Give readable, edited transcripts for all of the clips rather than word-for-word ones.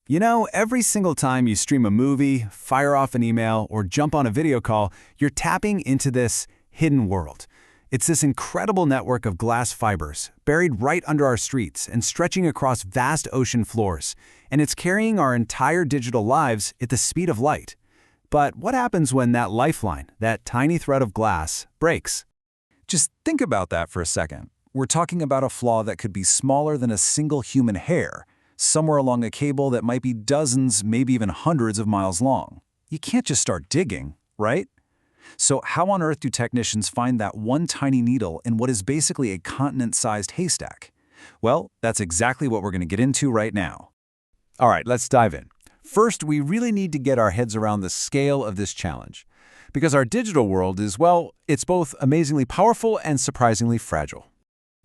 You know, every single time you stream a movie, fire off an email, or jump on a video call, you're tapping into this hidden world. It's this incredible network of glass fibers, buried right under our streets and stretching across vast ocean floors, and it's carrying our entire digital lives at the speed of light. But what happens when that lifeline, that tiny thread of glass, breaks? Just think about that for a second. We're talking about a flaw that could be smaller than a single human hair, somewhere along a cable that might be dozens, maybe even hundreds of miles long. You can't just start digging, right? So how on earth do technicians find that one tiny needle in what is basically a continent-sized haystack? Well, that's exactly what we're going to get into right now. All right, let's dive in. First, we really need to get our heads around the scale of this challenge. Because our digital world is, well, it's both amazingly powerful and surprisingly fragile.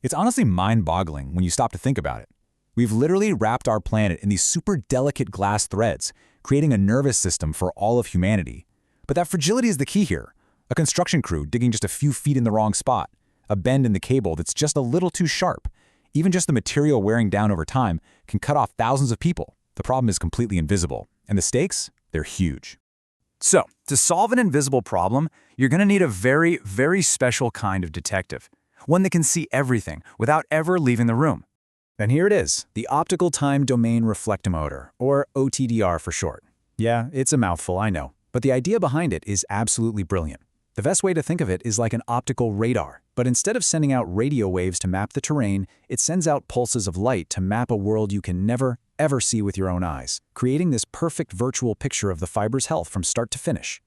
It's honestly mind-boggling when you stop to think about it. We've literally wrapped our planet in these super delicate glass threads, creating a nervous system for all of humanity. But that fragility is the key here. A construction crew digging just a few feet in the wrong spot, a bend in the cable that's just a little too sharp. Even just the material wearing down over time can cut off thousands of people. The problem is completely invisible, and the stakes, they're huge. So, to solve an invisible problem, you're going to need a very, very special kind of detective. One that can see everything without ever leaving the room. And here it is, the Optical Time Domain Reflectometer, or OTDR for short. Yeah, it's a mouthful, I know, but the idea behind it is absolutely brilliant. The best way to think of it is like an optical radar, but instead of sending out radio waves to map the terrain, it sends out pulses of light to map a world you can never, ever see with your own eyes, creating this perfect virtual picture of the fiber's health from start to finish.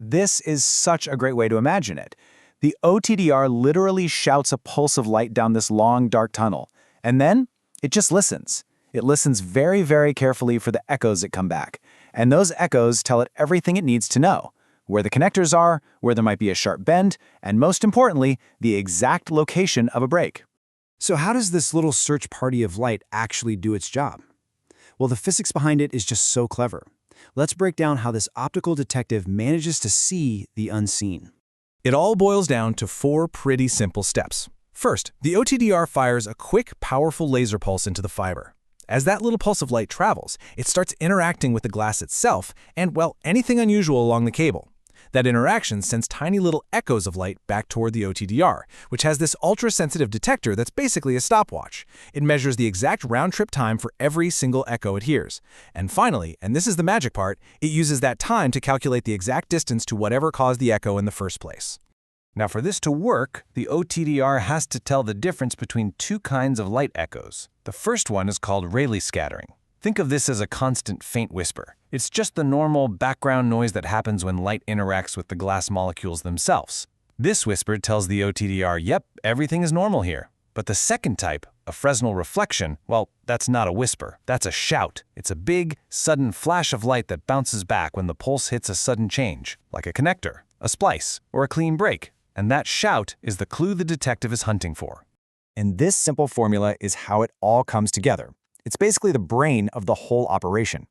This is such a great way to imagine it. The OTDR literally shouts a pulse of light down this long, dark tunnel, and then it just listens. It listens very, very carefully for the echoes that come back, and those echoes tell it everything it needs to know. Where the connectors are, where there might be a sharp bend, and most importantly, the exact location of a break. So how does this little search party of light actually do its job? Well, the physics behind it is just so clever. Let's break down how this optical detective manages to see the unseen. It all boils down to 4 pretty simple steps. First, the OTDR fires a quick, powerful laser pulse into the fiber. As that little pulse of light travels, it starts interacting with the glass itself and, well, anything unusual along the cable. That interaction sends tiny little echoes of light back toward the OTDR, which has this ultra-sensitive detector that's basically a stopwatch. It measures the exact round-trip time for every single echo it hears. And finally, and this is the magic part, it uses that time to calculate the exact distance to whatever caused the echo in the first place. Now, for this to work, the OTDR has to tell the difference between 2 kinds of light echoes. The first one is called Rayleigh scattering. Think of this as a constant faint whisper. It's just the normal background noise that happens when light interacts with the glass molecules themselves. This whisper tells the OTDR, yep, everything is normal here. But the second type, a Fresnel reflection, well, that's not a whisper, that's a shout. It's a big, sudden flash of light that bounces back when the pulse hits a sudden change, like a connector, a splice, or a clean break. And that shout is the clue the detective is hunting for. And this simple formula is how it all comes together. It's basically the brain of the whole operation.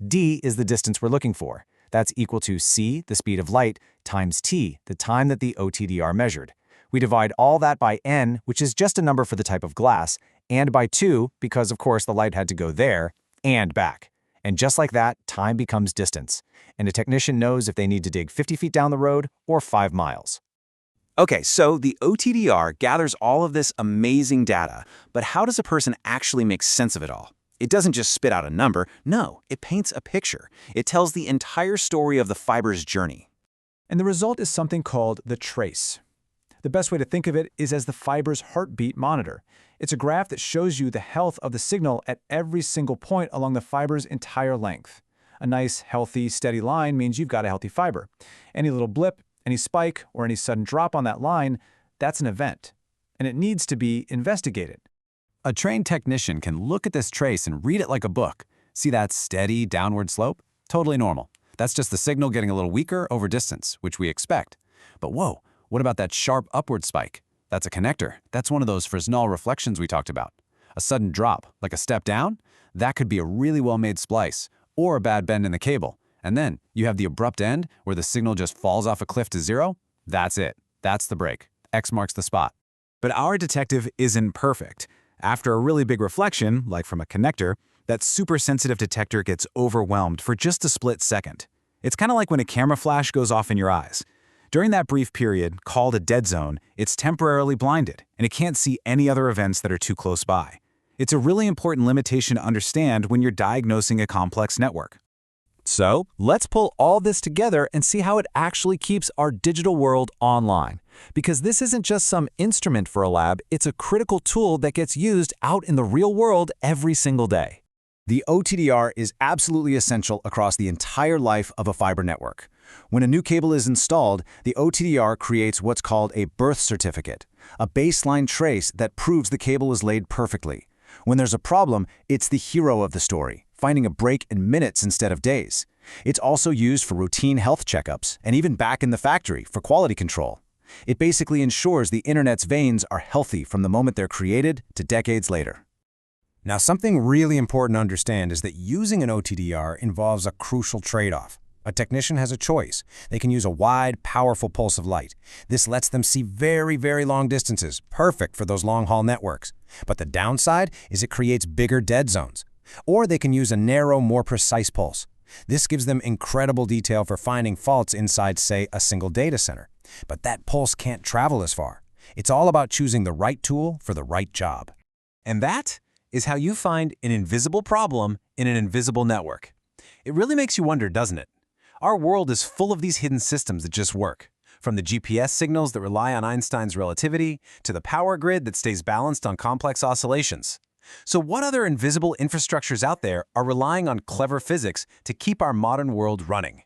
D is the distance we're looking for. That's equal to c, the speed of light, times t, the time that the OTDR measured. We divide all that by n, which is just a number for the type of glass, and by 2, because of course the light had to go there, and back. And just like that, time becomes distance. And a technician knows if they need to dig 50 feet down the road or 5 miles. Okay, so the OTDR gathers all of this amazing data, but how does a person actually make sense of it all? It doesn't just spit out a number. No, it paints a picture. It tells the entire story of the fiber's journey. And the result is something called the trace. The best way to think of it is as the fiber's heartbeat monitor. It's a graph that shows you the health of the signal at every single point along the fiber's entire length. A nice, healthy, steady line means you've got a healthy fiber. Any little blip, any spike, or any sudden drop on that line, that's an event, and it needs to be investigated. A trained technician can look at this trace and read it like a book. See that steady downward slope? Totally normal. That's just the signal getting a little weaker over distance, which we expect. But whoa, what about that sharp upward spike? That's a connector. That's one of those Fresnel reflections we talked about. A sudden drop, like a step down? That could be a really well-made splice, or a bad bend in the cable. And then you have the abrupt end where the signal just falls off a cliff to zero. That's it. That's the break. X marks the spot. But our detective isn't perfect. After a really big reflection, like from a connector, That super-sensitive detector gets overwhelmed for just a split second. It's kind of like when a camera flash goes off in your eyes. During that brief period, called a dead zone, it's temporarily blinded, and it can't see any other events that are too close by. It's a really important limitation to understand when you're diagnosing a complex network. So, let's pull all this together and see how it actually keeps our digital world online. Because this isn't just some instrument for a lab, it's a critical tool that gets used out in the real world every single day. The OTDR is absolutely essential across the entire life of a fiber network. When a new cable is installed, the OTDR creates what's called a birth certificate, a baseline trace that proves the cable is laid perfectly. When there's a problem, it's the hero of the story, finding a break in minutes instead of days. It's also used for routine health checkups and even back in the factory for quality control. It basically ensures the internet's veins are healthy from the moment they're created to decades later. Now, something really important to understand is that using an OTDR involves a crucial trade-off. A technician has a choice. They can use a wide, powerful pulse of light. This lets them see very, very long distances, perfect for those long-haul networks. But the downside is it creates bigger dead zones. Or they can use a narrow, more precise pulse. This gives them incredible detail for finding faults inside, say, a single data center. But that pulse can't travel as far. It's all about choosing the right tool for the right job. And that is how you find an invisible problem in an invisible network. It really makes you wonder, doesn't it? Our world is full of these hidden systems that just work. From the GPS signals that rely on Einstein's relativity to the power grid that stays balanced on complex oscillations. So what other invisible infrastructures out there are relying on clever physics to keep our modern world running?